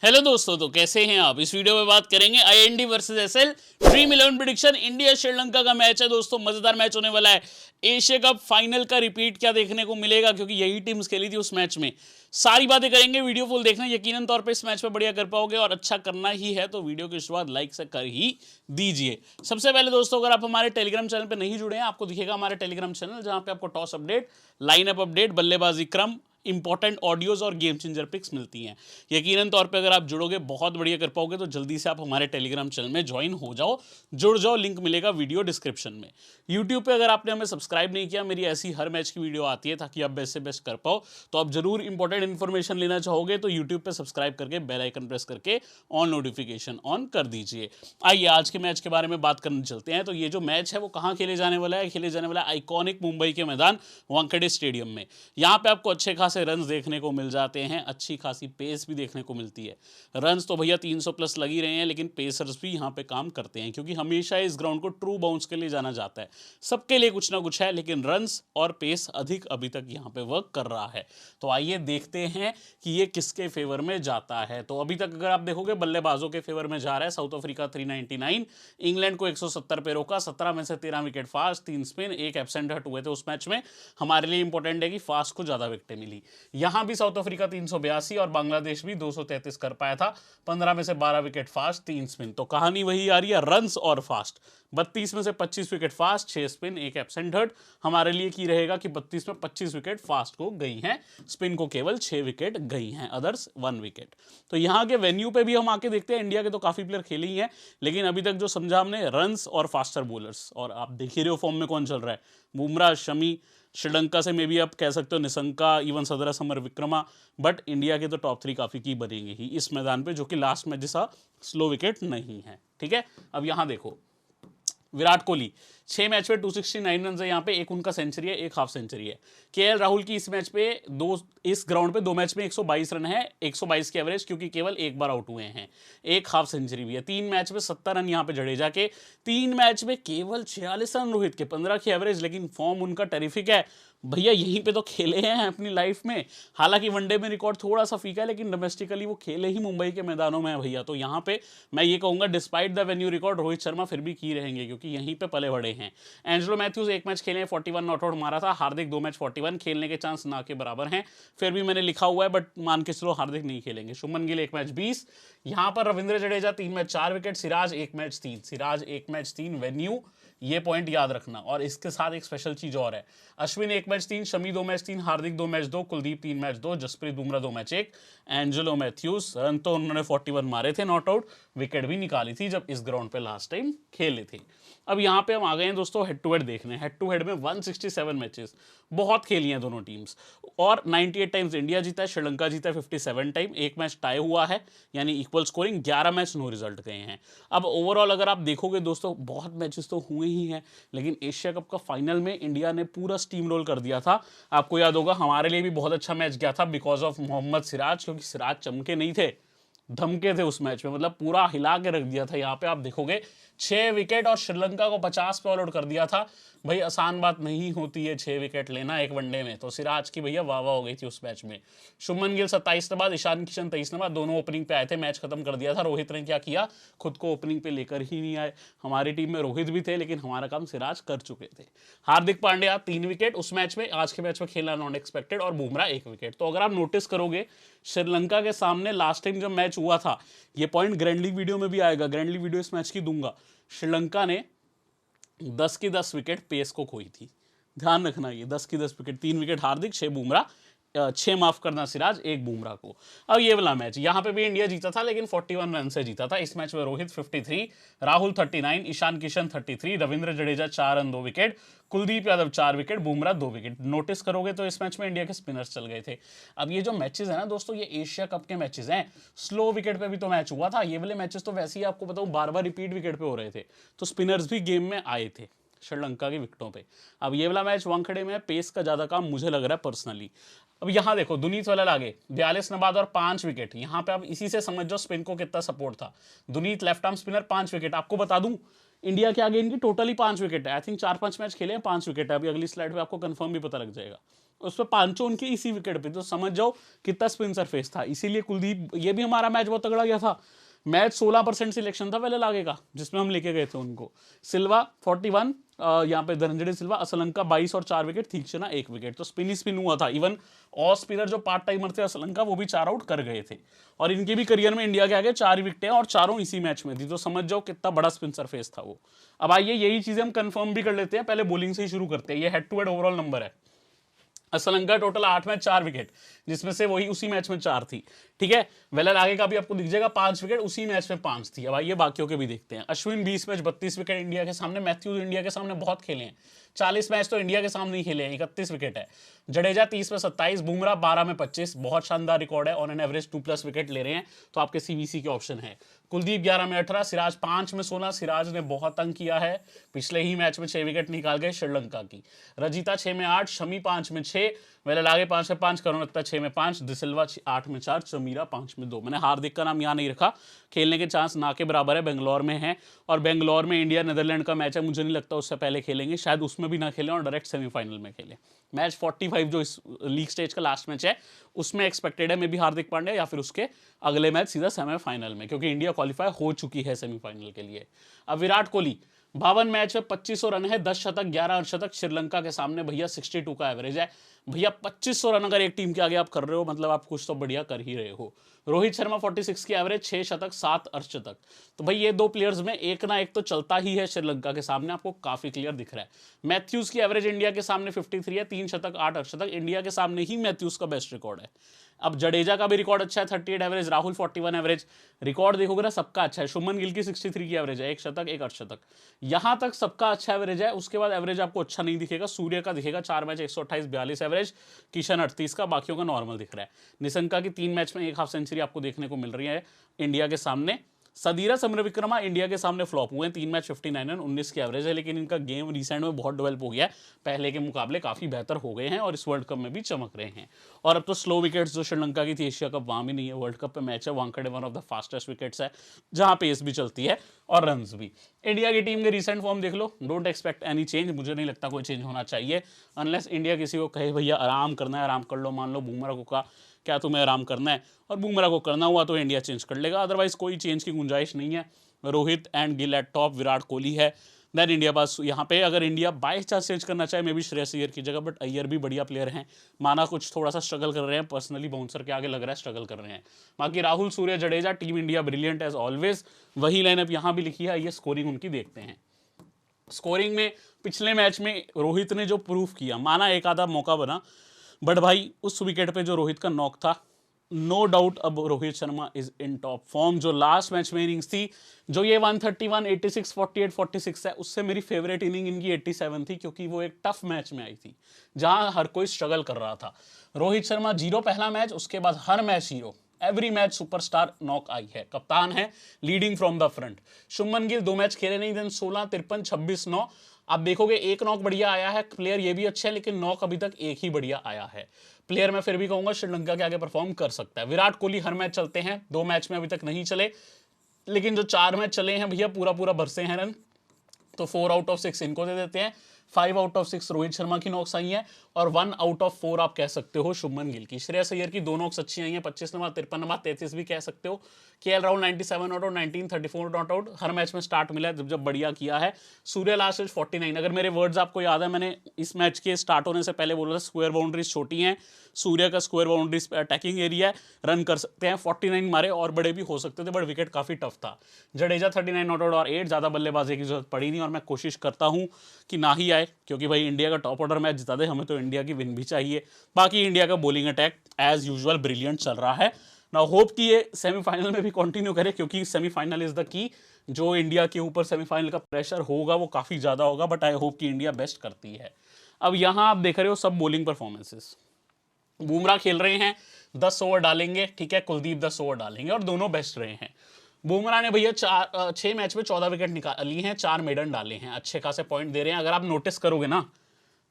Hello दोस्तों, तो कैसे हैं आप। इस वीडियो में बात करेंगे IND versus SL dream 11 prediction. India Sri Lanka का मैच है दोस्तों, मजेदार मैच होने वाला है। एशिया कप फाइनल का रिपीट क्या देखने को मिलेगा, क्योंकि यही टीम्स खेली थी उस मैच में। सारी बातें करेंगे, वीडियो फुल देखना, यकीनन तौर पे इस मैच में बढ़िया कर पाओगे और अच्छा करना ही है तो वीडियो की शुरुआत लाइक से कर ही दीजिए। सबसे पहले दोस्तों, अगर आप हमारे टेलीग्राम चैनल पर नहीं जुड़े हैं, आपको दिखेगा हमारे टेलीग्राम चैनल, जहां पे आपको टॉस अपडेट, लाइनअप अपडेट, बल्लेबाजी क्रम, इंपॉर्टेंट ऑडियोज और गेम चेंजर पिक्स मिलती हैं। यकीनन तौर पे अगर आप जुड़ोगे बहुत बढ़िया कर पाओगे, तो जल्दी से आप हमारे टेलीग्राम चैनल में ज्वाइन हो जाओ, जुड़ जाओ, लिंक मिलेगा वीडियो डिस्क्रिप्शन में। यूट्यूब पे अगर आपने हमें सब्सक्राइब नहीं किया, मेरी ऐसी हर मैच की वीडियो आती है ताकि आप बेस्ट से बेस्ट कर पाओ। तो आप जरूर इंपॉर्टेंट इन्फॉर्मेशन लेना चाहोगे तो यूट्यूब पे सब्सक्राइब करके बेल आइकन प्रेस करके ऑन नोटिफिकेशन ऑन कर दीजिए। आइए आज के मैच के बारे में बात करने चलते हैं। तो ये जो मैच है वो कहाँ खेले जाने वाला है, खेले जाने वाला है आइकॉनिक मुंबई के मैदान वानखेड़े स्टेडियम में। यहाँ पे आपको अच्छे खासे रन देखने को मिल जाते हैं, अच्छी खासी पेस भी देखने को मिलती है। रन्स तो भैया 300 प्लस लग ही रहे हैं, लेकिन पेसर्स भी यहाँ पे काम करते हैं, क्योंकि हमेशा इस ग्राउंड को ट्रू बाउंस के लिए जाना जाता है। सबके लिए कुछ ना कुछ है, लेकिन रन्स और पेस अधिक अभी तक यहाँ पे वर्क कर रहा है। तो आइए देखते हैं कि ये किसके फेवर में जाता है। तो अभी तक अगर आप देखोगे, बल्लेबाजों के फेवर में जा रहा है। साउथ अफ्रीका 399, इंग्लैंड को 170 पे रोका, 17 में से 13 विकेट फास्ट, 3 स्पिन, 1 एब्सेंट हट हुए थे उस मैच में। हमारे लिए इंपॉर्टेंट है कि फास्ट को ज्यादा विकेटें मिली। यहां भी साउथ अफ्रीका 382 और बांग्लादेश भी 233 कर पाया था, 15 में से 12 विकेट फास्ट, 3 स्पिन। तो कहानी वही आ रही है, रन्स और फास्ट। 32 में से 25 विकेट फास्ट, 6 स्पिन, 1 एब्सेंट हट। हमारे लिए की रहेगा कि 32 में 25 विकेट फास्ट को गई हैं, स्पिन को केवल 6 विकेट गई हैं, अदर्स 1 विकेट। तो यहाँ के वेन्यू पे भी हम आके देखते हैं, इंडिया के तो काफी प्लेयर खेले ही हैं, लेकिन अभी तक जो समझा हमने, रन्स और फास्टर बॉलर्स। और आप देख ही रहे हो फॉर्म में कौन चल रहा है, बुमराह, शमी। श्रीलंका से मे भी आप कह सकते हो निशंका, इवन सदरा समर विक्रमा। बट इंडिया के तो टॉप 3 काफी की बनेंगे ही इस मैदान पे, जो कि लास्ट मैच जैसा स्लो विकेट नहीं है। ठीक है, अब यहां देखो, विराट कोहली 6 मैच में 269 रन है, यहाँ पे एक उनका सेंचुरी है, एक हाफ सेंचुरी है। केएल राहुल की इस मैच पे इस ग्राउंड पे 2 मैच में 122 रन है, 122 की एवरेज, क्योंकि केवल एक बार आउट हुए हैं। एक हाफ सेंचुरी भी है। 3 मैच में 70 रन यहाँ पे जडेजा के, 3 मैच में केवल 46 रन रोहित के, 15 की एवरेज। लेकिन फॉर्म उनका टेरिफिक है भैया, यहीं पे तो खेले हैं अपनी लाइफ में। हालांकि वनडे में रिकॉर्ड थोड़ा सा फीका है, लेकिन डोमेस्टिकली वो खेले ही मुंबई के मैदानों में है भैया। तो यहाँ पे मैं ये कहूंगा, despite the venue record, Rohit Sharma फिर भी की रहेंगे, क्योंकि यहीं पे पले बड़े हैं। एंजेलो मैथ्यूज 1 मैच खेले हैं, 41 नॉट आउट मारा था। हार्दिक 2 मैच 41, खेलने के चांस ना के बराबर हैं। फिर भी मैंने लिखा हुआ है, बट मान के चलो हार्दिक नहीं खेलेंगे। शुभमन गिल 1 मैच 20। यहाँ पर Ravindra Jadeja 3 match 4 wicket, Siraj 1 match 3, Siraj 1 match 3 venue, ये पॉइंट याद रखना। और इसके साथ एक स्पेशल चीज और है, Ashwin 1 match 3, Shami 2 match 3, Hardik 2 match 2, Kuldeep 3 match 2, Jasprit Bumrah 2 match 1, Angelo Mathews run तो उन्होंने 41 मारे थे नॉट आउट, विकेट भी निकाली थी जब इस ग्राउंड पे लास्ट टाइम खेले थे। अब यहाँ पे हम आ गए हैं दोस्तों हेड टू हेड देखने। हेड टू हेड में 167 मैचेस, बहुत खेली हैं दोनों टीम्स, और 98 टाइम्स इंडिया जीता है, श्रीलंका जीता है 57 टाइम। एक मैच टाई हुआ है, यानी equal scoring, 11 match no result गए हैं। अब ओवरऑल अगर आप देखोगे दोस्तों, बहुत मैचेस तो हुए ही हैं, लेकिन एशिया कप का फाइनल में इंडिया ने पूरा स्टीम रोल कर दिया था। आपको याद होगा, हमारे लिए भी बहुत अच्छा मैच गया था बिकॉज ऑफ मोहम्मद सिराज, क्योंकि सिराज चमके नहीं थे, धमके थे उस मैच में, मतलब पूरा हिला के रख दिया था। यहाँ पे आप देखोगे 6 विकेट और श्रीलंका को 50 पे ऑल आउट कर दिया था। भाई आसान बात नहीं होती है 6 विकेट लेना एक वनडे में, तो सिराज की भैया वाह वाह हो गई थी उस मैच में। शुभमन गिल 27 नंबर, ईशान किशन 23 नंबर, दोनों ओपनिंग पे आए थे, मैच खत्म कर दिया था। रोहित ने क्या किया, खुद को ओपनिंग पे लेकर ही नहीं आए। हमारी टीम में रोहित भी थे, लेकिन हमारा काम सिराज कर चुके थे। हार्दिक पांड्या 3 विकेट उस मैच में, आज के मैच में खेलना नॉट एक्सपेक्टेड, और बुमराह 1 विकेट। तो अगर आप नोटिस करोगे, श्रीलंका के सामने लास्ट टाइम जब मैच हुआ था, ये पॉइंट ग्रैंड लीग वीडियो में भी आएगा, ग्रैंड लीग वीडियो इस मैच की दूंगा, श्रीलंका ने 10 की 10 विकेट पेस को खोई थी। ध्यान रखना, ये 10 की 10 विकेट, 3 विकेट हार्दिक, 6 बुमराह, 6 माफ करना सिराज, 1 बुमराह को। अब ये वाला मैच, यहां पे भी इंडिया जीता था, लेकिन 41 रन से जीता था। इस मैच में Rohit 53, Rahul 39, Ishan Kishan 33, Ravindra Jadeja 4 run 2 wicket, Kuldeep Yadav 4 wicket, Bumrah 2 wicket. Notice करोगे तो इस मैच में इंडिया के स्पिनर्स चल गए थे। अब ये जो मैचेस है ना दोस्तों, ये एशिया कप के मैचेस हैं, स्लो विकेट पे भी तो मैच हुआ था। ये वाले मैचेस तो वैसे ही आपको बताऊं बार बार रिपीट विकेट पे हो रहे थे, तो स्पिनर्स भी गेम में आए थे श्रीलंका की विकेटों पे। अब ये वाला मैच वानखेड़े में, पेस का ज्यादा काम मुझे लग रहा है पर्सनली। अब यहां देखो, दुनीत वाला लागे 42 नंबर और 5 विकेट। यहां पे आप इसी से समझ जाओ स्पिन को कितना सपोर्ट था। दुनीत लेफ्ट आर्म स्पिनर, 5 विकेट। आपको बता दूं, इंडिया के आगे इनकी टोटली 5 विकेट है। आई थिंक 4-5 मैच खेले हैं, 5 विकेट है। अभी अगली स्लाइड पे आपको कंफर्म भी पता लग जाएगा। उस पर पांचों उनके इसी विकेट पे, तो समझ जाओ कितना स्पिन सरफेस था। इसीलिए कुलदीप, ये भी हमारा मैच बहुत तगड़ा गया था। मैच 16% सिलेक्शन था पहले लागे का, जिसमें हम लेके गए थे उनको। सिल्वा 41, यहाँ पे धनंजय सिल्वा, असलंका 22 और 4 विकेट, थीक्षणा 1 विकेट। तो स्पिन ही स्पिन हुआ था। इवन ऑफ स्पिनर जो पार्ट टाइमर थे असलंका, वो भी 4 आउट कर गए थे। और इनके भी करियर में इंडिया के आगे 4 विकेटें और चारों इसी मैच में थी। तो समझ जाओ कितना बड़ा स्पिन सरफेस था वो। अब आइए यही चीजें हम कंफर्म भी कर लेते हैं, पहले बॉलिंग से ही शुरू करते हैं। ये head to head overall number है। असलंका टोटल 8 मैच 4 विकेट, जिसमें से वही उसी मैच में 4 थी। ठीक है, वेलर आगे का भी आपको दिख जाएगा 5 विकेट, उसी मैच में 5 थी। अब आइए बाकियों के भी देखते हैं। अश्विन 20 मैच 32 विकेट इंडिया के सामने। मैथ्यूज इंडिया के सामने बहुत खेले हैं, 40 मैच तो इंडिया के सामने ही खेले हैं, 31 विकेट है। जडेजा 30 में 27, बुमराह 12 में 25, बहुत शानदार रिकॉर्ड है। ऑन एन एवरेज 2+ विकेट ले रहे हैं, तो आपके सीवीसी के ऑप्शन है। कुलदीप 11 में 18, सिराज 5 में 16। सिराज ने बहुत तंग किया है, पिछले ही मैच में 6 विकेट निकाल गए श्रीलंका की। रजीता 6 में 8, शमी 5 में 6, वेलर आगे 5 में 5, करुणरत्न 6 में 5, डिसिल्वा 8 में 4, चमीरा 5 में 2। मैंने हार्दिक का नाम यहाँ नहीं रखा, खेलने के चांस ना के बराबर है, बेंगलोर में है। और बेंगलोर में इंडिया नीदरलैंड का मैच है, मुझे नहीं लगता उससे पहले खेलेंगे, शायद उसमें भी ना खेलें और डायरेक्ट सेमीफाइनल में खेलें। मैच 45 जो इस लीग स्टेज का लास्ट मैच है, उसमें एक्सपेक्टेड है मे बी हार्दिक पांड्या, या फिर उसके अगले मैच सीधा सेमीफाइनल में, क्योंकि इंडिया क्वालिफाई हो चुकी है सेमीफाइनल के लिए। अब विराट कोहली 52 मैच में 2500 रन है, 10 शतक 11 अर्धशतक। श्रीलंका के सामने भैया 62 का एवरेज है। भैया 2500 रन अगर एक टीम के आगे आप कर रहे हो, मतलब आप कुछ तो बढ़िया कर ही रहे हो। रोहित शर्मा 46 की एवरेज, 6 शतक 7 अर्धशतक। तो भाई ये दो प्लेयर्स में एक ना एक तो चलता ही है श्रीलंका के सामने, आपको काफी क्लियर दिख रहा है। मैथ्यूज की एवरेज इंडिया के सामने 53 है, 3 शतक 8 अर्धशतक। इंडिया के सामने ही मैथ्यूज का बेस्ट रिकॉर्ड है। अब जडेजा का भी रिकॉर्ड अच्छा है, 38 एवरेज, राहुल 41 एवरेज। रिकॉर्ड देखोगे ना सबका अच्छा है। शुभमन गिल की 63 की एवरेज है, 1 शतक 1 अर्धशतक। यहां तक सबका अच्छा एवरेज है। उसके बाद एवरेज आपको अच्छा नहीं दिखेगा। सूर्य का दिखेगा 4 मैच 128 42 एवरेज, किशन 38 का, बाकियों का नॉर्मल दिख रहा है। निशंका की 3 मैच में 1 हाफ सेंचुरी आपको देखने को मिल रही है इंडिया के सामने। सदीरा समरविक्रमा इंडिया के सामने फ्लॉप हुए हैं, 3 मैच 59 रन 19 की एवरेज है, लेकिन इनका गेम रिसेंट में बहुत डेवलप हो गया है, पहले के मुकाबले काफी बेहतर हो गए हैं और इस वर्ल्ड कप में भी चमक रहे हैं। और अब तो स्लो विकेट्स जो श्रीलंका की थी एशिया कप, वहां भी नहीं है, वर्ल्ड कप पे मैच है। Wankhede one of the fastest wickets है, जहां पेस भी चलती है और रन्स भी। इंडिया की टीम के रिसेंट फॉर्म देख लो, डोंट एक्सपेक्ट एनी चेंज। मुझे नहीं लगता कोई चेंज होना चाहिए, अनलेस इंडिया किसी को कहे भैया आराम करना है, आराम कर लो। मान लो बुमराह को कहा क्या तुम्हें आराम करना है, और बुमराह को करना हुआ तो इंडिया चेंज कर लेगा, अदरवाइज कोई चेंज की गुंजाइश नहीं है। Rohit and Gill at top, Virat Kohli है। देन इंडिया पास यहाँ पे अगर इंडिया बाई चांस चेंज करना चाहे मे बी श्रेयस अय्यर की जगह, बट अय्यर भी बढ़िया प्लेयर हैं। माना कुछ थोड़ा सा स्ट्रगल कर रहे हैं, पर्सनली बाउंसर के आगे लग रहा है स्ट्रगल कर रहे हैं। बाकी Rahul, Surya, Jadeja, team India brilliant as always. वही लाइनअप यहाँ भी लिखी है, ये स्कोरिंग उनकी देखते हैं। स्कोरिंग में पिछले मैच में रोहित ने जो प्रूफ किया, माना एक आधा मौका बना, बट भाई उस विकेट पे जो रोहित का नॉक था, नो डाउट अब Rohit Sharma is in top form. जो लास्ट मैच में इनिंग्स थी, जो ये 131 86 48 46 है, उससे मेरी फेवरेट इनिंग इनकी 87 थी, क्योंकि वो एक टफ मैच में आई थी जहां हर कोई स्ट्रगल कर रहा था। रोहित शर्मा 0 पहला मैच, उसके बाद हर match 0, every match superstar knock आई है, कप्तान है, leading from the front. Shubman Gill 2 match खेले नहीं, देन 16 53 26 9। आप देखोगे एक नॉक बढ़िया आया है, प्लेयर ये भी अच्छा है, लेकिन नॉक अभी तक एक ही बढ़िया आया है। प्लेयर मैं फिर भी कहूंगा श्रीलंका के आगे परफॉर्म कर सकता है। विराट कोहली हर मैच चलते हैं, 2 मैच में अभी तक नहीं चले, लेकिन जो 4 मैच चले हैं भैया पूरा पूरा भरसे हैं रन, तो 4 आउट ऑफ 6 इनको दे देते हैं। 5 आउट ऑफ 6 रोहित शर्मा की नॉक्स आई हैं, और 1 आउट ऑफ 4 आप कह सकते हो शुभमन गिल की। श्रेयस अय्यर की 2 नॉक्स अच्छी आई हैं, 25 नंबर 53 नंबर 33 भी कह सकते हो। KL Rahul 97 not out, 19 34 not out, her match में स्टार्ट मिला है जब बढ़िया किया है। सूर्य लास्ट 49। अगर मेरे वर्ड्स आपको याद है, मैंने इस मैच के स्टार्ट होने से पहले बोला था स्क्वायर बाउंड्रीज छोटी हैं, सूर्य का स्क्वायर बाउंड्रीज अटैकिंग एरिया है, रन कर सकते हैं। 49 मारे और बड़े भी हो सकते थे, बट विकेट काफी टफ था। जडेजा 39 नॉट आउट और 8, ज्यादा बल्लेबाजी की जरूरत पड़ी नहीं, और मैं कोशिश करता हूं कि ना ही आए, क्योंकि भाई इंडिया का टॉप ऑर्डर मैच जिता दे, हमें तो इंडिया की विन भी चाहिए। बाकी इंडिया का bowling attack as usual brilliant चल रहा है। नाउ होप कि ये सेमीफाइनल में भी कंटिन्यू करे, क्योंकि सेमीफाइनल इज द की। जो इंडिया के ऊपर सेमीफाइनल का प्रेशर होगा वो काफी ज्यादा होगा, बट आई होप कि इंडिया बेस्ट करती है। अब यहां आप देख रहे हो सब बॉलिंग परफॉर्मेंसेस। बुमराह खेल रहे हैं, 10 ओवर डालेंगे, ठीक है, कुलदीप 10 ओवर डालेंगे, और दोनों बेस्ट रहे हैं। बुमराह ने भैया 6 मैच में 14 विकेट निकाली हैं, 4 मेडन डाले हैं, अच्छे खासे पॉइंट दे रहे हैं। अगर आप नोटिस करोगे ना,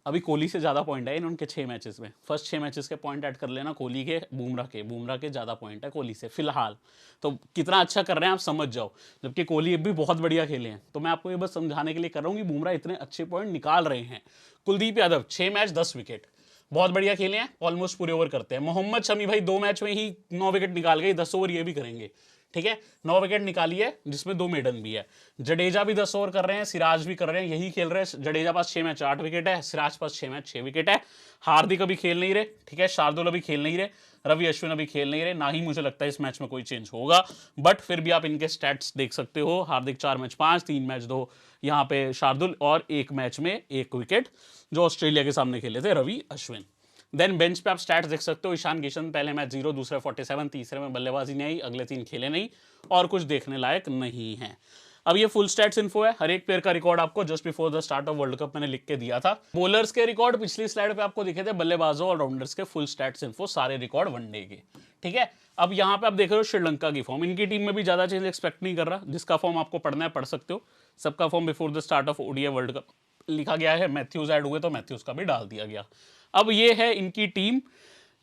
अभी कोहली से ज्यादा पॉइंट है उनके 6 मैचेस में। फर्स्ट 6 मैचेस के पॉइंट ऐड कर लेना, कोहली के बुमराह के ज्यादा पॉइंट है कोहली से फिलहाल। तो कितना अच्छा कर रहे हैं आप समझ जाओ, जबकि कोहली भी बहुत बढ़िया खेले हैं। तो मैं आपको ये बस समझाने के लिए कर रहा हूं कि बुमराह इतने अच्छे पॉइंट निकाल रहे हैं। कुलदीप यादव 6 मैच 10 विकेट, बहुत बढ़िया खेले हैं, ऑलमोस्ट पूरे ओवर करते हैं। मोहम्मद शमी भाई 2 मैच में ही 9 विकेट निकाल गए, 10 ओवर ये भी करेंगे, ठीक है। 9 विकेट निकाली है जिसमें 2 मेडन भी है। जडेजा भी 10 ओवर कर रहे हैं, सिराज भी कर रहे हैं, यही खेल रहे हैं। जडेजा पास 6 मैच 8 विकेट है, सिराज पास 6 मैच 6 विकेट है। हार्दिक अभी खेल नहीं रहे, ठीक है, शार्दुल अभी खेल नहीं रहे, रवि अश्विन अभी खेल नहीं रहे, ना ही मुझे लगता है इस मैच में कोई चेंज होगा, बट फिर भी आप इनके स्टैट्स देख सकते हो। हार्दिक 4 मैच 5, 3 मैच 2 यहाँ पे शार्दुल, और 1 मैच में 1 विकेट जो ऑस्ट्रेलिया के सामने खेले थे रवि अश्विन। देन बेंच पे आप स्टैट्स देख सकते हो। ईशान किशन पहले मैच 0, दूसरे 47, तीसरे में बल्लेबाजी नहीं आई, अगले 3 खेले नहीं, और कुछ देखने लायक नहीं है। अब ये फुल स्टैट्स इन्फो है, हर एक प्लेयर का रिकॉर्ड आपको just before the start of world cup मैंने लिख के दिया था। बॉलर्स के रिकॉर्ड पिछली स्लाइड पे आपको दिखे थे, बल्लेबाजों और ऑलराउंडर्स के फुल स्टैट्स इन्फो, सारे रिकॉर्ड वनडे के, ठीक है। अब यहाँ पे आप देख रहे हो श्रीलंका की फॉर्म, इनकी टीम में भी ज्यादा चेंज एक्सपेक्ट नहीं कर रहा, जिसका फॉर्म आपको पढ़ना है पढ़ सकते हो। सबका form before the start of ODI world cup लिखा गया है, मैथ्यूज ऐड हुए तो मैथ्यूज का भी डाल दिया गया। अब ये है इनकी टीम।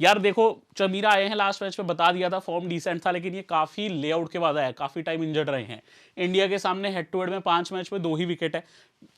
यार देखो, चमीरा आए हैं लास्ट मैच में, बता दिया था फॉर्म डिसेंट था, लेकिन ये काफी लेआउट के बाद आया, काफी टाइम इंजर्ड रहे हैं। इंडिया के सामने हेड टू हेड में 5 मैच में 2 ही विकेट है।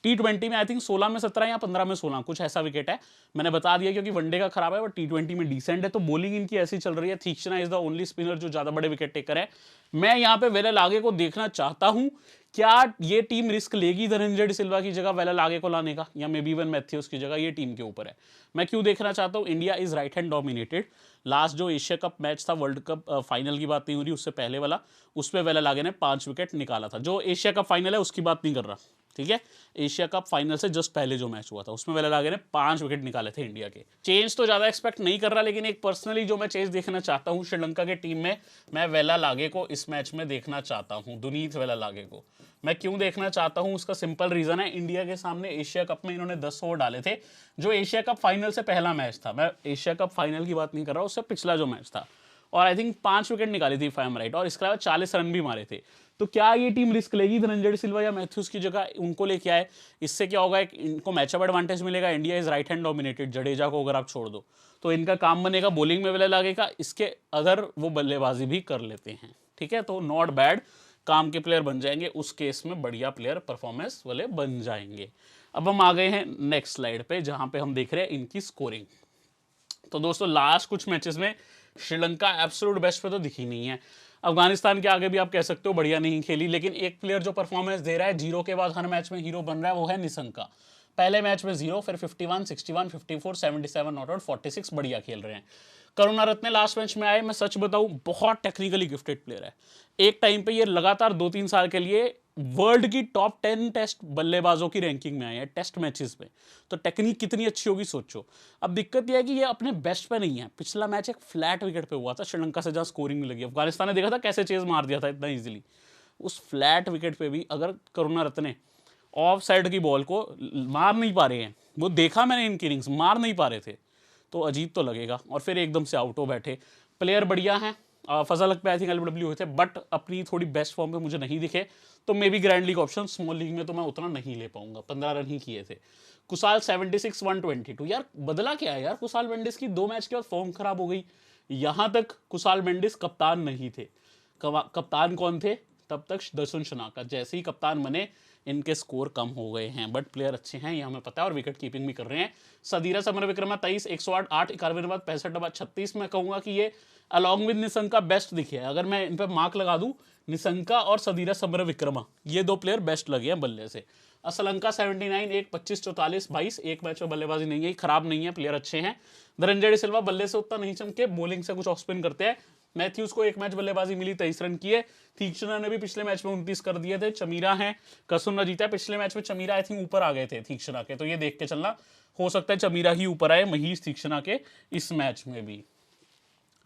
T20 में आई थिंक 16 में 17 या 15 में 16 कुछ ऐसा विकेट है, मैंने बता दिया क्योंकि वनडे का खराब है, बट T20 में डिसेंट है। तो बॉलिंग इनकी ऐसी चल रही है। तीक्ष्णा इज द ओनली स्पिनर जो ज्यादा बड़े विकेट टेकर है। मैं यहाँ पे वेलल आगे को देखना चाहता हूं, क्या ये टीम रिस्क लेगी धनंजय डिसिल्वा की जगह वेलल आगे को लाने का, या मे बी इवन मैथ्यूज की जगह, ये टीम के ऊपर है। मैं क्यों देखना चाहता हूं, India is right hand dominated. Last जो एशिया कप मैच था, वर्ल्ड कप फाइनल की बात नहीं हो रही, उससे पहले वाला, उसमें वेलल आगे ने 5 विकेट निकाला था। जो एशिया कप फाइनल है उसकी बात नहीं कर रहा, ठीक है। एशिया कप फाइनल से जस्ट पहले जो मैच हुआ था उसमें वेलल आगे ने 5 विकेट निकाले थे इंडिया के। चेंज तो ज्यादा एक्सपेक्ट नहीं कर रहा, लेकिन एक पर्सनली जो मैं चेंज देखना चाहता हूं श्रीलंका के टीम में, मैं वेलल आगे को इस मैच में देखना चाहता हूं। दुनीत वेलल आगे को मैं क्यों देखना चाहता हूं, उसका सिंपल रीजन है, इंडिया के सामने एशिया कप में इन्होंने 10 ओवर डाले थे, जो एशिया कप फाइनल से पहला मैच था। मैं एशिया कप फाइनल की बात नहीं कर रहा, उससे पिछला जो मैच था, और आई थिंक 5 विकेट निकाली थी इफ आई एम राइट, और इसके अलावा 40 रन भी मारे थे। तो क्या ये टीम रिस्क लेगी धनंजय सिल्वा या मैथ्यूज की जगह उनको लेके आए? इससे क्या होगा, इनको मैचअप एडवांटेज मिलेगा। India is right hand dominated, Jadeja को अगर आप छोड़ दो तो इनका काम बनेगा बॉलिंग में वेलल लगेगा, इसके अदर वो बल्लेबाजी भी कर लेते हैं, ठीक है। तो नॉट बैड, काम के प्लेयर बन जाएंगे, उस केस में बढ़िया प्लेयर परफॉर्मेंस वाले बन जाएंगे। अब हम आ गए हैं नेक्स्ट स्लाइड पे, जहां पे हम देख रहे हैं इनकी स्कोरिंग। तो दोस्तों लास्ट कुछ मैचेस में श्रीलंका एब्सोल्यूट बेस्ट पे तो दिखी नहीं है। अफगानिस्तान के आगे भी आप कह सकते हो बढ़िया नहीं खेली, लेकिन एक प्लेयर जो परफॉर्मेंस दे रहा है, जीरो के बाद हर मैच में हीरो बन रहा है, वो है निशंका। पहले मैच में 0, फिर 51, 61, 54, 77 नॉट आउट, 46, बढ़िया खेल रहे हैं। करुणारत्ने लास्ट मैच में आए, मैं सच बताऊं बहुत टेक्निकली गिफ्टेड प्लेयर है। एक टाइम पे ये लगातार 2-3 साल के लिए वर्ल्ड की टॉप 10 टेस्ट बल्लेबाजों की रैंकिंग में आए हैं टेस्ट मैचेस में। तो टेक्निक कितनी अच्छी होगी सोचो। अब दिक्कत यह है कि ये अपने बेस्ट पे नहीं है। पिछला मैच एक फ्लैट विकेट पे हुआ था श्रीलंका से, जहां स्कोरिंग में लगी। अफगानिस्तान ने देखा था कैसे चेज मार दिया था इतना इजीली। उस फ्लैट विकेट पे भी अगर करुणारत्ने ऑफ साइड की बॉल को मार नहीं पा रहे हैं, वो देखा मैंने इनकी इनिंग्स, मार नहीं पा रहे थे, तो अजीब तो लगेगा। और फिर एकदम से आउट हो बैठे। प्लेयर बढ़िया हैं, फजल पे आई थिंक LBW हुए थे, बट अपनी थोड़ी बेस्ट फॉर्म पे मुझे नहीं दिखे। तो may be grand league option, small league में तो मैं उतना नहीं ले पाऊंगा। 15 रन ही किए थे। कुसाल 76, 122। यार बदला क्या है यार, कुसाल मेंडिस की 2 मैच के बाद फॉर्म खराब हो गई। यहां तक कुसाल मेंडिस कप्तान नहीं थे। कप्तान कौन थे तब तक? दर्शन शनाका। जैसे ही कप्तान बने इनके स्कोर कम हो गए हैं, बट प्लेयर अच्छे हैं, ये हमें पता है, और विकेट कीपिंग भी कर रहे हैं। सदीरा समरविक्रमा 23, 108, 8, 91 बाद 65 बाद 36। मैं कहूंगा कि ये अलॉन्ग विद निशंका बेस्ट दिखे है। अगर मैं इन पर मार्क लगा दूं, निशंका और सदीरा समरविक्रमा, ये 2 प्लेयर बेस्ट लगे हैं बल्ले से। असलंका 79, 1, 25, 44, 22। एक मैच में बल्लेबाजी नहीं है, खराब नहीं है, प्लेयर अच्छे हैं। धनंजय सिल्वा बल्ले से उतना नहीं चमके, बॉलिंग से कुछ ऑफ स्पिन करते हैं। मैथ्यूज को एक मैच बल्लेबाजी मिली, 23 रन किए। तीक्ष्णा ने भी पिछले मैच में 29 कर दिए थे। चमीरा है, कसुन जीता। पिछले मैच में चमीरा आई थिंक ऊपर आ गए थे तीक्ष्णा के, तो ये देख के चलना, हो सकता है चमीरा ही ऊपर आए महीश तीक्ष्णा के इस मैच में भी।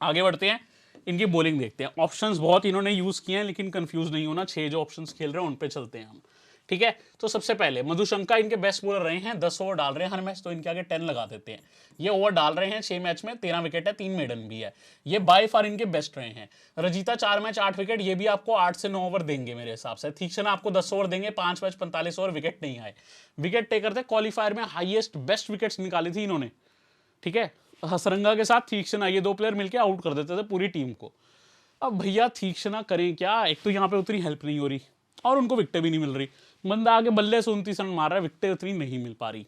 आगे बढ़ते हैं, इनकी बॉलिंग देखते हैं। ऑप्शंस बहुत इन्होंने यूज किए हैं, लेकिन कंफ्यूज नहीं होना। 6 जो ऑप्शंस खेल रहे हैं उन पे चलते हैं हम, ठीक है। तो सबसे पहले मधुशंका इनके बेस्ट बॉलर रहे हैं, 10 ओवर डाल रहे हैं हर मैच, तो इनके आगे 10 लगा देते हैं। ये ओवर डाल रहे हैं 6 मैच में, 13 विकेट है, 3 मेडन भी है। ये बाय फार इनके बेस्ट रहे हैं। रजीता 4 मैच 8 विकेट, ये भी आपको 8 से 9 ओवर देंगे मेरे हिसाब से। तीक्ष्णा आपको 10 ओवर देंगे, 5 मैच 45 ओवर, विकेट नहीं आए। विकेट टेकर थे, क्वालिफायर में हाईएस्ट बेस्ट विकेट्स निकाली थी इन्होंने, ठीक है। हसरंगा के साथ तीक्ष्णा, ये 2 प्लेयर मिलकर आउट कर देते थे पूरी टीम को। अब भैया तीक्ष्णा करें क्या? एक तो यहाँ पे उतनी हेल्प नहीं हो रही और उनको विकेटें भी नहीं मिल रही। बंदा आगे बल्ले से 29 रन मार रहा है, विकेटें उतनी नहीं मिल पा रही।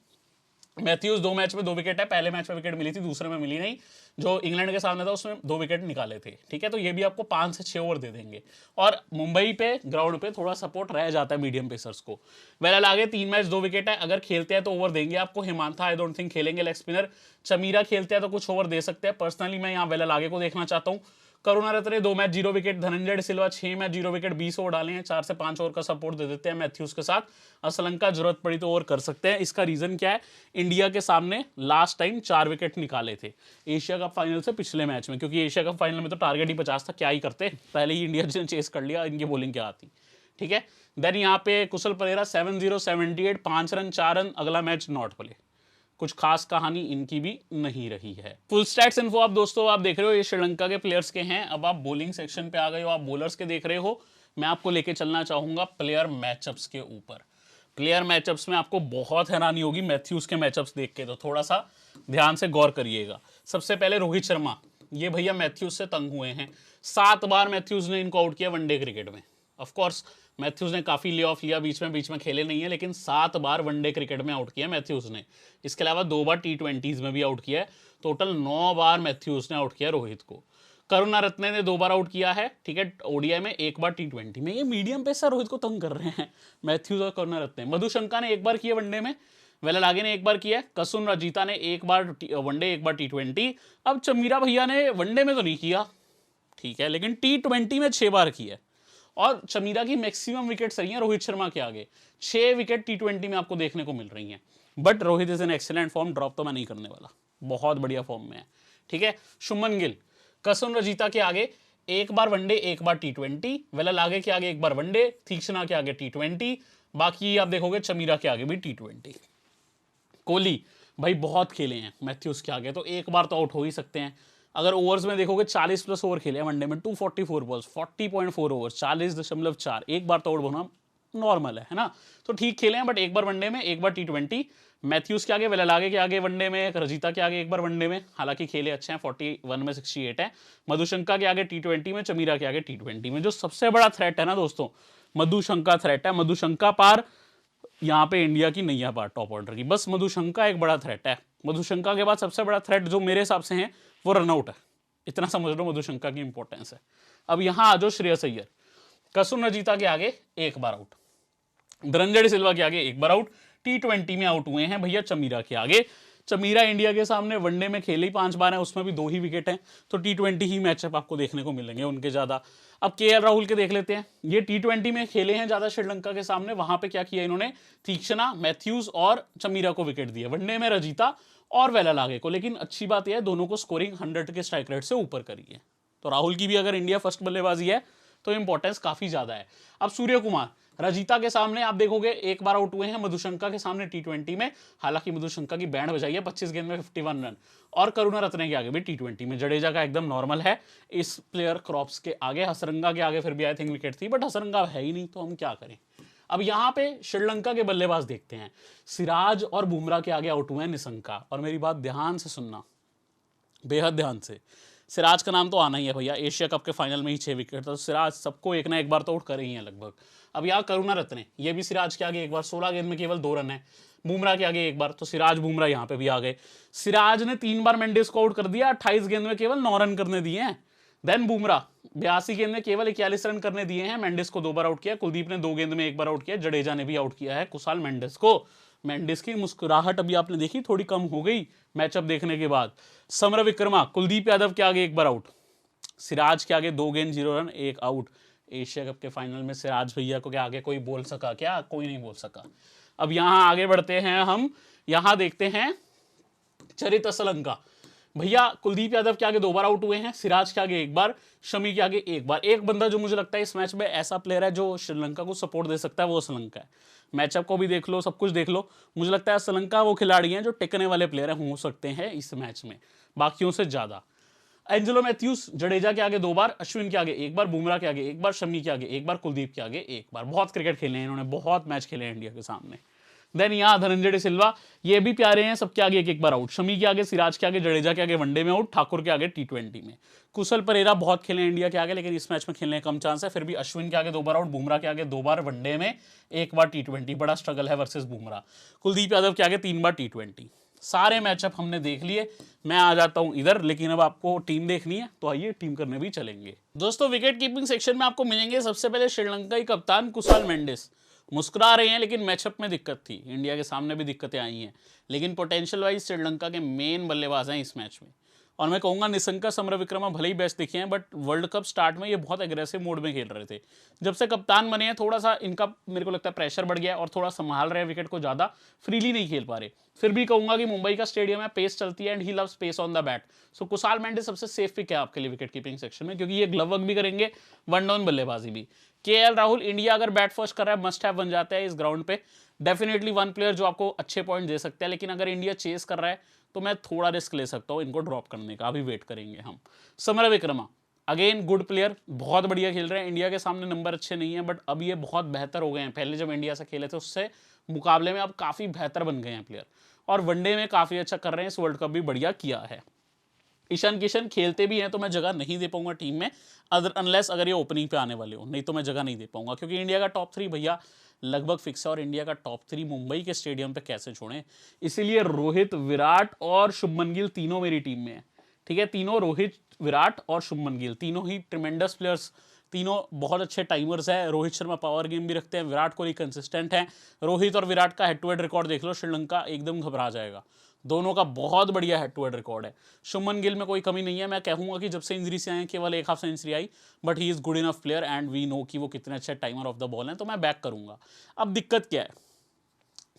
मैथ्यूज 2 मैच में 2 विकेट है, पहले मैच में विकेट मिली थी, दूसरे में मिली नहीं। जो इंग्लैंड के सामने था उसमें 2 विकेट निकाले थे, ठीक है। तो ये भी आपको 5 से 6 ओवर दे देंगे। और मुंबई पे ग्राउंड पे थोड़ा सपोर्ट रह जाता है मीडियम पेसर्स को। वेल आगे 3 मैच 2 विकेट है, अगर खेलते हैं तो ओवर देंगे आपको। हिमांथा आई डोंट थिंक खेलेंगे लेग स्पिनर। चमीरा खेलते हैं तो कुछ ओवर दे सकते हैं। पर्सनली मैं यहाँ वेल आगे को देखना चाहता हूँ। करुणारत्ने 2 मैच 0 विकेट, धनंजय सिल्वा 6 मैच 0 विकेट, 20 ओवर डाले हैं, 4 से 5 ओवर का सपोर्ट दे देते हैं मैथ्यूज के साथ। असलंका जरूरत पड़ी तो ओवर कर सकते हैं। इसका रीजन क्या है, इंडिया के सामने लास्ट टाइम 4 विकेट निकाले थे एशिया कप फाइनल से पिछले मैच में, क्योंकि एशिया कप फाइनल में तो टारगेट ही 50 था, क्या ही करते, पहले ही इंडिया ने चेस कर लिया, इनकी बॉलिंग क्या आती, ठीक है। देन यहाँ पे कुशल परेरा 7-0 78, 5 रन 4 रन, अगला मैच नॉट प्ले। कुछ खास कहानी इनकी भी नहीं रही है। फुल स्टैट्स इन्फो आप दोस्तों आप देख रहे हो, ये श्रीलंका के प्लेयर्स के हैं। अब आप बॉलिंग सेक्शन पे आ गए हो, आप बॉलर्स के देख रहे हो। मैं आपको लेके चलना चाहूंगा प्लेयर मैचअप्स के ऊपर। प्लेयर मैचअप्स में आपको बहुत हैरानी होगी मैथ्यूज के मैचअप्स देख के, तो थोड़ा सा ध्यान से गौर करिएगा। सबसे पहले रोहित शर्मा, ये भैया मैथ्यूज से तंग हुए हैं। 7 बार मैथ्यूज ने इनको आउट किया वनडे क्रिकेट में। ऑफकोर्स मैथ्यूज ने काफ़ी ले ऑफ लिया, बीच में खेले नहीं है, लेकिन 7 बार वनडे क्रिकेट में आउट किया मैथ्यूज ने। इसके अलावा 2 बार T20s में भी आउट किया है। टोटल 9 बार मैथ्यूज ने आउट किया रोहित को। करुणारत्ने ने 2 बार आउट किया है, ठीक है, ओडीआई में, 1 बार T20 में। ये मीडियम पेसर रोहित को तंग कर रहे हैं मैथ्यूज और करुणारत्ने। मधुशंका ने 1 बार किया वनडे में, वेलालागे ने 1 बार किया है, कसुन रजीता ने 1 बार वनडे 1 बार T20। अब चमीरा भैया ने वनडे में तो नहीं किया, ठीक है, लेकिन T20 में 6 बार किया है। और चमीरा की मैक्सिमम विकेट्स रही हैं रोहित शर्मा के आगे। 6 विकेट T20 में आपको देखने को मिल रही हैं। But Rohit is an excellent form, drop तो मैं नहीं करने वाला, बहुत बढ़िया फॉर्म में है, ठीक है। शुभमन गिल कसुन रजीता के आगे 1 बार वनडे 1 बार T20, वेलालागे के आगे 1 बार वनडे, तीक्ष्णा के आगे T20, बाकी आप देखोगे चमीरा के आगे भी T20। कोहली भाई बहुत खेले हैं मैथ्यूज के आगे, तो 1 बार तो आउट हो ही सकते हैं। अगर ओवर्स में देखोगे 40+ ओवर खेले हैं वनडे में, 244 बॉल्स, 40.4 ओवर, 40.4, 1 बार तो आउट होना नॉर्मल है ना। तो ठीक खेले हैं, बट 1 बार वनडे में 1 बार T20। मैथ्यूज के आगे, वेलालागे के आगे वनडे में, रजीता के आगे 1 बार वनडे में, हालांकि खेले अच्छे हैं, 41 में 68 है। मधुशंका के आगे T20 में, चमीरा के आगे T20 में। जो सबसे बड़ा थ्रेट है ना दोस्तों, मधुशंका थ्रेट है। मधुशंका पार यहाँ पे इंडिया की नैया पार टॉप ऑर्डर की, बस मधुशंका एक बड़ा थ्रेट है। मधुशंका के बाद सबसे बड़ा थ्रेट जो मेरे हिसाब से है वो रनआउट है, इतना समझ लो मधुशंका की इंपॉर्टेंस है। अब यहां आ जाओ श्रेयस अय्यर, कसुन रजीता के आगे 1 बार आउट, धनंजय सिल्वा के आगे 1 बार आउट, T20 में आउट हुए हैं भैया चमीरा के आगे। चमीरा इंडिया के सामने वनडे में खेले ही 5 बार हैं, उसमें भी 2 ही विकेट हैं, तो T20 ही मैचअप आपको देखने को मिलेंगे उनके ज्यादा। अब KL राहुल के देख लेते हैं, ये T20 में खेले हैं ज्यादा श्रीलंका के सामने, वहां पे क्या किया इन्होंने, तीक्ष्णा, मैथ्यूज और चमीरा को विकेट दिया। वनडे में रजीता और वेलालागे को, लेकिन अच्छी बात यह है दोनों को स्कोरिंग 100 के स्ट्राइक रेट से ऊपर करी है। तो राहुल की भी अगर इंडिया फर्स्ट बल्लेबाजी है तो इंपॉर्टेंस काफी ज्यादा है। अब सूर्य कुमार रजीता के सामने आप देखोगे 1 बार आउट हुए हैं, मधुशंका के सामने T20 में, हालांकि मधुशंका की बैंड बजाई है 25 गेंद में 51 रन, और करुणारत्ने के आगे भी T20 में। जडेजा का एकदम नॉर्मल है इस प्लेयर क्रॉप्स के आगे। हसरंगा के आगे फिर भी आई थिंक विकेट थी, बट हसरंगा है ही नहीं, तो हम क्या करें। अब यहां पे श्रीलंका के बल्लेबाज देखते हैं, सिराज और बुमराह के आगे आउट हुए हैं निशंका। और मेरी बात ध्यान से सुनना, बेहद ध्यान से, सिराज का नाम तो आना ही है भैया, एशिया कप के फाइनल में ही 6 विकेट, तो सिराज सबको एक ना एक बार तो आउट कर ही हैं लगभग। अब यहाँ करुणारत्ने, ये भी सिराज के आगे 1 बार, 16 गेंद में केवल 2 रन है। बुमराह के आगे 1 बार, तो सिराज बुमराह यहाँ पे भी आ गए। सिराज ने 3 बार मेंडिस को आउट कर दिया, 28 गेंद में केवल 9 रन करने दिए हैं। देन बुमराह 82 गेंद में केवल 41 रन करने दिए हैं, मेंडिस को 2 बार आउट किया, कुलदीप ने 2 गेंद में 1 बार आउट किया, जडेजा ने भी आउट किया है कुशाल मेंडिस को। मेंडिस की मुस्कुराहट अभी आपने देखी थोड़ी कम हो गई मैचअप देखने के बाद। समर विक्रमा कुलदीप यादव के आगे 1 बार आउट, सिराज के आगे 2 गेंद 0 रन 1 आउट। एशिया कप के फाइनल में सिराज भैया को क्या आगे कोई बोल सका क्या? कोई नहीं बोल सका। अब यहां आगे बढ़ते हैं हम, यहां देखते हैं चरित असलंका भैया, कुलदीप यादव के आगे 2 बार आउट हुए हैं, सिराज के आगे 1 बार, शमी के आगे 1 बार। एक बंदा जो मुझे लगता है इस मैच में ऐसा प्लेयर है जो श्रीलंका को सपोर्ट दे सकता है, वो श्रीलंका है। मैचअप को भी देख लो, सब कुछ देख लो, मुझे लगता है श्रीलंका वो खिलाड़ी हैं जो टिकने वाले प्लेयर हो सकते हैं इस मैच में बाकियों से ज्यादा। एंजेलो मैथ्यूज जडेजा के आगे 2 बार, अश्विन के आगे 1 बार, बुमराह के आगे 1 बार, शमी के आगे 1 बार, कुलदीप के आगे 1 बार। बहुत क्रिकेट खेले हैं इन्होंने, बहुत मैच खेले हैं इंडिया के सामने। देन यहाँ धनंजय सिल्वा, ये भी प्यारे हैं, सबके आगे 1 बार आउट, शमी के आगे, सिराज के आगे, जडेजा के आगे वनडे में आउट, ठाकुर के आगे T20 में। कुशल परेरा बहुत खेले हैं इंडिया के आगे, लेकिन इस मैच में खेलने का कम चांस है, फिर भी अश्विन के आगे 2 बार आउट, बुमराह के आगे 2 बार वनडे में, 1 बार T20, बड़ा स्ट्रगल है वर्सेस बुमराह। कुलदीप यादव के आगे 3 बार T20। सारे मैचअप हमने देख लिए, मैं आ जाता हूं इधर, लेकिन अब आपको टीम देखनी है तो आइए टीम करने भी चलेंगे। दोस्तों विकेट कीपिंग सेक्शन में आपको मिलेंगे सबसे पहले श्रीलंकाई कप्तान कुशाल मेंडिस। मुस्कुरा रहे हैं लेकिन मैचअप में दिक्कत थी, इंडिया के सामने भी दिक्कतें आई हैं, लेकिन पोटेंशियल वाइज श्रीलंका के मेन बल्लेबाज हैं इस मैच में। और मैं कहूँगा निशंका समरविक्रमा भले ही बेस्ट दिखे हैं, बट वर्ल्ड कप स्टार्ट में ये बहुत एग्रेसिव मोड में खेल रहे थे। जब से कप्तान बने हैं थोड़ा सा इनका मेरे को लगता है प्रेशर बढ़ गया और थोड़ा संभाल रहे हैं विकेट को, ज़्यादा फ्रीली नहीं खेल पा रहे। फिर भी कहूँगा कि मुंबई का स्टेडियम है, पेस चलती है and he loves pace on the bat. So Kushal Mendis सबसे सेफ पिक है आपके लिए विकेट कीपिंग सेक्शन में, क्योंकि ये ग्लव वर्क भी करेंगे, वन डाउन बल्लेबाजी भी। केएल राहुल इंडिया अगर बैट फर्स्ट कर रहा है मस्ट हैव बन जाता है इस ग्राउंड पे, डेफिनेटली वन प्लेयर जो आपको अच्छे पॉइंट दे सकते हैं। लेकिन अगर इंडिया चेस कर रहा है तो मैं थोड़ा रिस्क ले सकता हूँ इनको ड्रॉप करने का, अभी वेट करेंगे हम। समरविक्रमा अगेन गुड प्लेयर, बहुत बढ़िया खेल रहे हैं। इंडिया के सामने नंबर अच्छे नहीं है, बट अब ये बहुत बेहतर हो गए हैं, पहले जब इंडिया से खेले थे उससे मुकाबले में अब काफ़ी बेहतर बन गए हैं प्लेयर, और वनडे में काफ़ी अच्छा कर रहे हैं, इस वर्ल्ड कप भी बढ़िया किया है। ईशान किशन खेलते भी हैं तो मैं जगह नहीं दे पाऊंगा टीम में, अनलेस अगर ये ओपनिंग पे आने वाले हो, नहीं तो मैं जगह नहीं दे पाऊंगा, क्योंकि इंडिया का टॉप 3 भैया लगभग फिक्स है, और इंडिया का टॉप 3 मुंबई के स्टेडियम पे कैसे छोड़ें। इसीलिए रोहित, विराट और शुभमन गिल तीनों मेरी टीम में है, ठीक है। तीनों रोहित, विराट और शुभमन गिल तीनों ही ट्रिमेंडस प्लेयर्स, तीनों बहुत अच्छे टाइमर्स हैं। रोहित शर्मा पावर गेम भी रखते हैं, विराट कोहली कंसिस्टेंट है। रोहित और विराट का हेड टू हेड रिकॉर्ड देख लो, श्रीलंका एकदम घबरा जाएगा। दोनों का बहुत बढ़िया हेड टू हेड रिकॉर्ड है। शुभमन गिल में कोई कमी नहीं है, मैं कहूँगा कि जब से इंजरी से आए केवल एक हाफ सेंचुरी आई, but he is good enough player and we know कि वो कितने अच्छे टाइमर ऑफ द बॉल हैं, तो मैं बैक करूँगा। अब दिक्कत क्या है,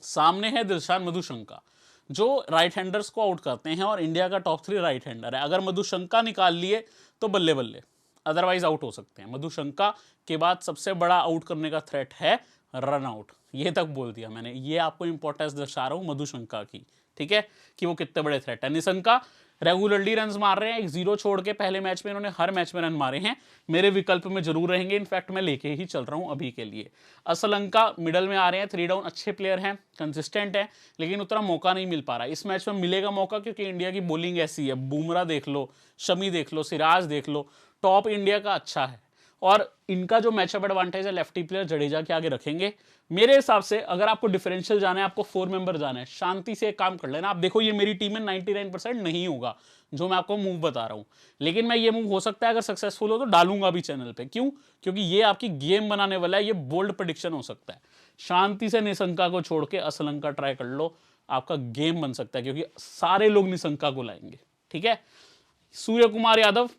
सामने है दिलशान मधुशंका जो राइट हैंडर्स को आउट करते हैं, और इंडिया का टॉप 3 राइट हैंडर है। अगर मधुशंका निकाल लिए तो बल्ले बल्ले, अदरवाइज आउट हो सकते हैं। मधुशंका के बाद सबसे बड़ा आउट करने का थ्रेट है रन आउट, ये तक बोल दिया मैंने। ये आपको इंपॉर्टेंस दर्शा रहा हूँ मधुशंका की, ठीक है, कि वो कितने बड़े थ्रेट है। निशंका रेगुलरली रन मार रहे हैं, एक 0 छोड़ के पहले मैच में इन्होंने हर मैच में रन मारे हैं, मेरे विकल्प में जरूर रहेंगे, इनफैक्ट मैं लेके ही चल रहा हूं अभी के लिए। असलंका मिडल में आ रहे हैं, 3 डाउन, अच्छे प्लेयर हैं, कंसिस्टेंट है, लेकिन उतना मौका नहीं मिल पा रहा। इस मैच में मिलेगा मौका, क्योंकि इंडिया की बॉलिंग ऐसी है, बुमराह देख लो, शमी देख लो, सिराज देख लो, टॉप इंडिया का अच्छा है, और इनका जो मैचअप एडवांटेज है लेफ्टी प्लेयर जडेजा के आगे रखेंगे। मेरे हिसाब से अगर आपको डिफरेंशियल जाना है, आपको 4 मेंबर जाना है, शांति से एक काम कर लेना। आप देखो ये मेरी टीम में 99% नहीं होगा जो मैं आपको मूव बता रहा हूं, लेकिन मैं ये मूव हो सकता है अगर सक्सेसफुल हो तो डालूंगा भी चैनल पे। क्यों? क्योंकि ये आपकी गेम बनाने वाला है, ये बोल्ड प्रेडिक्शन हो सकता है। शांति से निशंका को छोड़ के असलंका ट्राई कर लो, आपका गेम बन सकता है, क्योंकि सारे लोग निशंका को लाएंगे, ठीक है। सूर्य कुमार यादव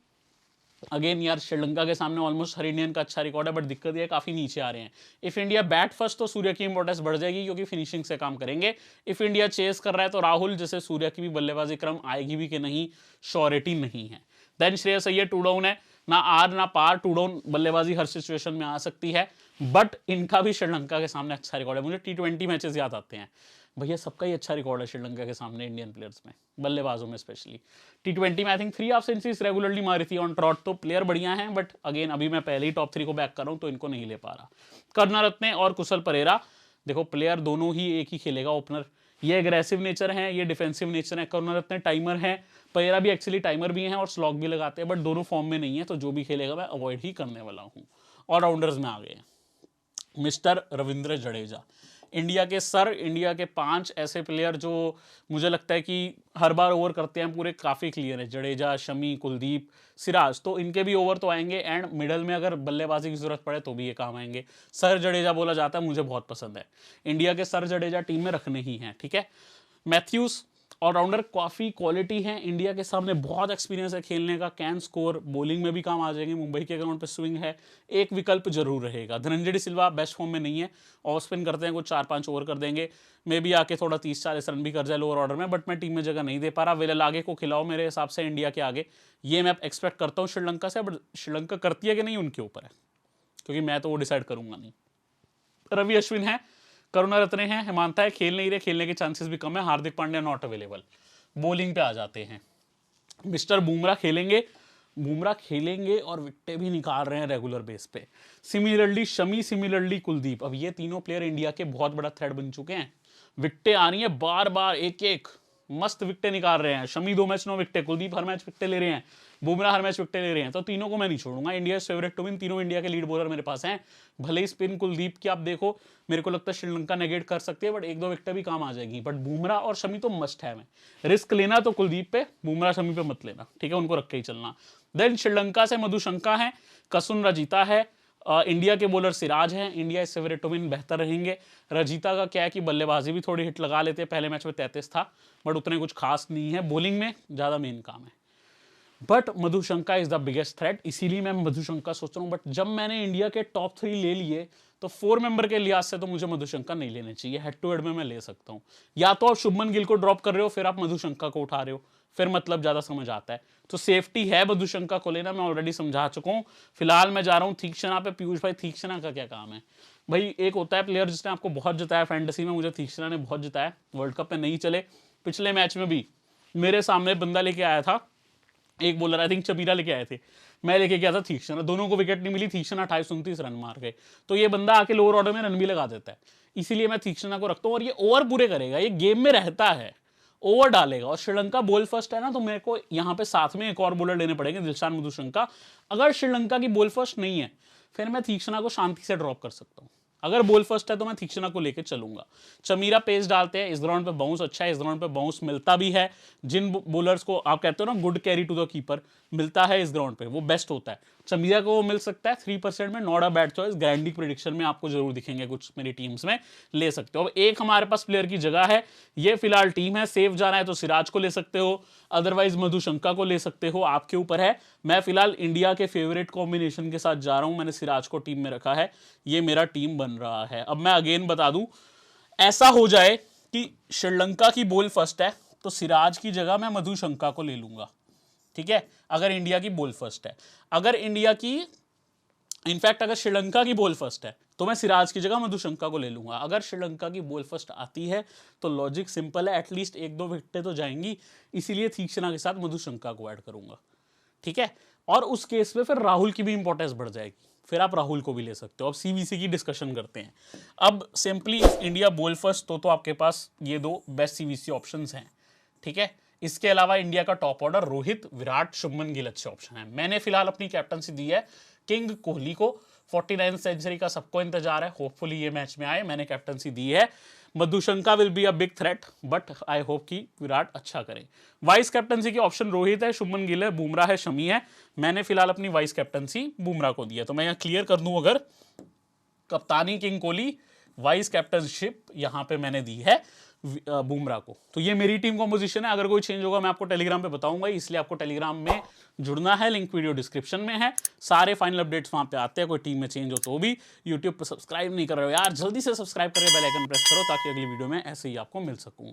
अगेन यार, श्रीलंका के सामने ऑलमोस्ट हर इंडियन का अच्छा रिकॉर्ड है, बट दिक्कत ये काफी नीचे आ रहे हैं। इफ इंडिया बैट फर्स्ट तो सूर्य की इंपॉर्टेंस बढ़ जाएगी, क्योंकि फिनिशिंग से काम करेंगे। इफ इंडिया चेस कर रहा है तो राहुल जैसे सूर्य की भी बल्लेबाजी क्रम आएगी भी कि नहीं, श्योरिटी नहीं है। देन श्रेयस अय्यर 2 डाउन है, ना आर ना पार, 2 डाउन बल्लेबाजी हर सिचुएशन में आ सकती है, बट इनका भी श्रीलंका के सामने अच्छा रिकॉर्ड है। मुझे T20 मैचेस याद आते हैं भैया, सबका ही अच्छा रिकॉर्ड है श्रीलंका के सामने इंडियन प्लेयर्स में, बल्लेबाजों में स्पेशली। T20 में I think 3 half centuries regularly मारी थी ऑन ट्रॉट, तो प्लेयर बढ़िया हैं, बट अगेन अभी मैं पहले ही टॉप 3 को बैक कर रहा हूं, तो इनको नहीं ले पा रहा। करुणारत्ने और कुशल परेरा, देखो प्लेयर दोनों ही एक ही खेलेगा ओपनर, ये एग्रेसिव नेचर है, ये डिफेंसिव नेचर है। करुणारत्ने टाइमर है, परेरा भी एक्चुअली टाइमर भी हैं और स्लॉग भी लगाते हैं, बट दोनों फॉर्म में नहीं है, तो जो भी खेलेगा मैं अवॉइड ही करने वाला हूँ। ऑलराउंडर्स में आ गए मिस्टर रविंद्र जडेजा, इंडिया के सर, इंडिया के 5 ऐसे प्लेयर जो मुझे लगता है कि हर बार ओवर करते हैं पूरे, काफ़ी क्लियर है। जडेजा, शमी, कुलदीप, सिराज, तो इनके भी ओवर तो आएंगे, एंड मिडल में अगर बल्लेबाजी की जरूरत पड़े तो भी ये काम आएंगे। सर जडेजा बोला जाता है, मुझे बहुत पसंद है। इंडिया के सर जडेजा टीम में रखने ही हैं, ठीक है। मैथ्यूज ऑलराउंडर, काफ़ी क्वालिटी है, इंडिया के सामने बहुत एक्सपीरियंस है खेलने का, कैन स्कोर, बॉलिंग में भी काम आ जाएंगे। मुंबई के ग्राउंड पे स्विंग है, एक विकल्प जरूर रहेगा। धनंजय डी सिल्वा बेस्ट फॉर्म में नहीं है, ऑफ स्पिन करते हैं, कुछ 4-5 ओवर कर देंगे, मे भी आके थोड़ा 30-40 रन भी कर जाए लोअर ऑर्डर में, बट मैं टीम में जगह नहीं दे पा रहा। वेल आगे को खिलाओ मेरे हिसाब से इंडिया के आगे, ये मैं एक्सपेक्ट करता हूँ श्रीलंका से, बट श्रीलंका करती है कि नहीं उनके ऊपर है, क्योंकि मैं तो वो डिसाइड करूंगा नहीं। रवि अश्विन है, करुणारत्ने हैं, हेमंता है, खेल नहीं रहे, खेलने के चांसेस भी कम है। Hardik Pandya not available. Bowling पे आ जाते हैं, मिस्टर बुमराह खेलेंगे, बुमराह खेलेंगे और विकेटें भी निकाल रहे हैं रेगुलर बेस पे। सिमिलरली शमी, सिमिलरली कुलदीप, अब ये तीनों प्लेयर इंडिया के बहुत बड़ा थ्रेट बन चुके हैं। विकेटें आ रही हैं बार बार, एक एक मस्त विकेटें निकाल रहे हैं। शमी 2 मैच 9 विकेटें, कुलदीप हर मैच विकेटें ले रहे हैं। बुमराह हर मैच विकेट ले रहे हैं, तो तीनों को मैं नहीं छोड़ूंगा। इंडिया फेवरेट टू विन, तीनों इंडिया के लीड बॉलर मेरे पास हैं। भले ही स्पिन कुलदीप की आप देखो, मेरे को लगता है श्रीलंका नेगेट कर सकती है, बट एक दो विकेट भी काम आ जाएगी। बट बुमराह और शमी तो मस्ट है। मैं रिस्क लेना तो कुलदीप पे, बुमराह शमी पे मत लेना, ठीक है, उनको रख के ही चलना। देन श्रीलंका से मधुशंका है, कसुन रजीता है, इंडिया के बॉलर सिराज हैं। इंडिया इस फेवरेट टू विन बेहतर रहेंगे। रजीता का क्या है कि बल्लेबाजी भी थोड़ी हिट लगा लेते हैं, पहले मैच में 33 था, बट उतने कुछ खास नहीं है, बॉलिंग में ज़्यादा मेन काम है। But Madushanka is the biggest threat, इसीलिए मैं मधुशंका सोच रहा हूँ। बट जब मैंने इंडिया के टॉप 3 ले लिए, तो 4 मेंबर के लिहाज से तो मुझे मधुशंका नहीं लेने चाहिए। हेड टू हेड में मैं ले सकता हूँ, या तो आप शुभमन गिल को ड्रॉप कर रहे हो, फिर आप मधुशंका को उठा रहे हो, फिर मतलब ज्यादा समझ आता है। तो सेफ्टी है मधुशंका को लेना, मैं ऑलरेडी समझा चुका हूँ। फिलहाल मैं जा रहा हूँ तीक्ष्णा पे। पीयूष भाई तीक्ष्णा का क्या काम है भाई? एक होता है प्लेयर जिसने आपको बहुत जिताया फैंटेसी में, मुझे तीक्ष्णा ने बहुत जिताया। वर्ल्ड कप में नहीं चले, पिछले मैच में भी मेरे सामने बंदा लेके आया था, एक बॉलर आई थिंक चमीरा लेके आए थे, मैं लेके गया था तीक्ष्णा, दोनों को विकेट नहीं मिली, तीक्ष्णा 28-29 रन मार गए। तो ये बंदा आके लोअर ऑर्डर में रन भी लगा देता है, इसीलिए मैं तीक्ष्णा को रखता हूँ। और ये ओवर पूरे करेगा, ये गेम में रहता है, ओवर डालेगा। और श्रीलंका बॉल फर्स्ट है ना, तो मेरे को यहाँ पे साथ में एक और बॉलर लेने पड़ेंगे, दिलशान मधुशंका। अगर श्रीलंका की बॉल फर्स्ट नहीं है, फिर मैं तीक्ष्णा को शांति से ड्रॉप कर सकता हूँ। अगर बॉल फर्स्ट है तो मैं तीक्ष्णा को लेकर चलूंगा। चमीरा पेस डालते हैं, इस ग्राउंड पे बाउंस अच्छा है, इस ग्राउंड पे बाउंस मिलता भी है। जिन बॉलर्स को आप कहते हो ना good carry to the keeper, मिलता है इस ग्राउंड पे, वो बेस्ट होता है। चमीरा को वो मिल सकता है 3% में, नॉट अ बैड चॉइस। ग्रैंडी प्रेडिक्शन में आपको जरूर दिखेंगे कुछ मेरी टीम्स में, ले सकते हो। अब एक हमारे पास प्लेयर की जगह है, ये फिलहाल टीम है। सेफ जाना है तो सिराज को ले सकते हो, अदरवाइज मधुशंका को ले सकते हो, आपके ऊपर है। मैं फिलहाल इंडिया के फेवरेट कॉम्बिनेशन के साथ जा रहा हूं, मैंने सिराज को टीम में रखा है, ये मेरा टीम बन रहा है। अब मैं अगेन बता दूं, ऐसा हो जाए कि श्रीलंका की बॉल फर्स्ट है तो सिराज की जगह मैं मधुशंका को ले लूंगा, ठीक है, अगर इंडिया की बॉल फर्स्ट है। अगर इंडिया की इनफैक्ट अगर श्रीलंका की बॉल फर्स्ट है तो मैं सिराज की जगह मधुशंका को ले लूंगा। अगर श्रीलंका की बॉल फर्स्ट आती है तो लॉजिक सिंपल है, एटलीस्ट एक दो विकेटें तो जाएंगी, इसीलिए तीक्ष्णा के साथ मधुशंका को ऐड करूंगा, ठीक है। और उस केस में फिर राहुल की भी इंपॉर्टेंस बढ़ जाएगी, फिर आप राहुल को भी ले सकते हो। अब सीवीसी की डिस्कशन करते हैं। अब सिंपली इंडिया बॉल फर्स्ट तो आपके पास ये दो बेस्ट सीवीसी ऑप्शंस हैं, ठीक है। इसके अलावा इंडिया का टॉप ऑर्डर रोहित, विराट, शुभमन गिल अच्छे ऑप्शन है। मैंने फिलहाल अपनी कैप्टनसी दी है किंग कोहली को, 49 सेंचुरी का सबको इंतजार है, होपफुली ये मैच में आए, मैंने कैप्टनसी दी है। Madushanka will be a big threat, but I hope कि विराट अच्छा करे। वाइस कैप्टनसी के ऑप्शन रोहित है, शुभमन गिल है, बुमराह है, शमी है। मैंने फिलहाल अपनी वाइस कैप्टनसी बुमराह को दी है। तो मैं यहाँ क्लियर कर दूं, अगर कप्तानी किंग कोहली, वाइस कैप्टनशिप यहाँ पे मैंने दी है बुमराह को। तो ये मेरी टीम कॉम्पोजिशन है। अगर कोई चेंज होगा मैं आपको टेलीग्राम पे बताऊंगा, इसलिए आपको टेलीग्राम में जुड़ना है, लिंक वीडियो डिस्क्रिप्शन में है। सारे फाइनल अपडेट्स वहां पे आते हैं, कोई टीम में चेंज हो तो भी। यूट्यूब पर सब्सक्राइब नहीं कर रहे हो यार, जल्दी से सब्सक्राइब करके बेल आइकन प्रेस करो, ताकि अगली वीडियो में ऐसे ही आपको मिल सकूं।